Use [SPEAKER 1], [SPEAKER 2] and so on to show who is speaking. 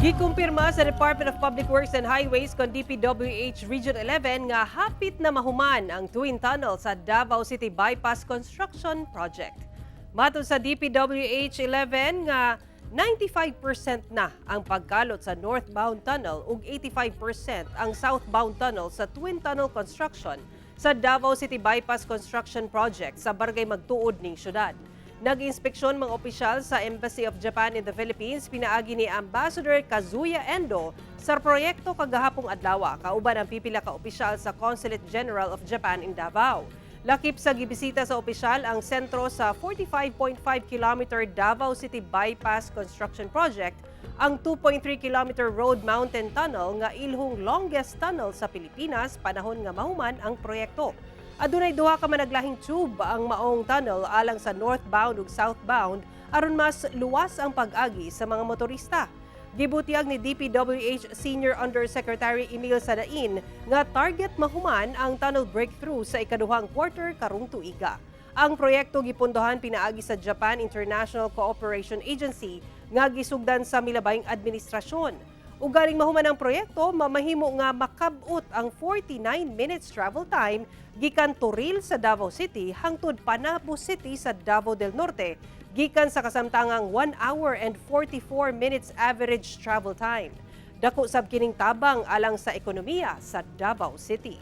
[SPEAKER 1] Gikumpirma sa Department of Public Works and Highways kon DPWH Region 11 nga hapit na mahuman ang Twin Tunnel sa Davao City Bypass Construction Project. Matod sa DPWH 11 nga 95% na ang pagkalot sa northbound tunnel ug 85% ang southbound tunnel sa Twin Tunnel construction sa Davao City Bypass Construction Project sa Barangay Magtuod ning syudad. Nag-inspeksyon mga opisyal sa Embassy of Japan in the Philippines pinaagi ni Ambassador Kazuya Endo sa proyekto kagahapong adlaw kauban ang pipila ka opisyal sa Consulate General of Japan in Davao. Lakip sa gibisita sa opisyal ang sentro sa 45.5 km Davao City Bypass Construction Project, ang 2.3 km Road Mountain Tunnel nga ilhong longest tunnel sa Pilipinas panahon nga mahuman ang proyekto. Adunay duha ka managlahing tube ang maong tunnel alang sa northbound ug southbound aron mas luwas ang pag-agi sa mga motorista. Gibutiag ni DPWH Senior Undersecretary Emil Sadain nga target mahuman ang tunnel breakthrough sa ikaduhang quarter karong tuiga. Ang proyekto gipundohan pinaagi sa Japan International Cooperation Agency nga gisugdan sa milabayng administrasyon. Ug galing mahuman ang proyekto, mamahimo nga makabot ang 49 minutes travel time gikan Toril sa Davao City hangtod Panabo City sa Davao del Norte, gikan sa kasamtangang 1 hour and 44 minutes average travel time. Dako sab kining tabang alang sa ekonomiya sa Davao City.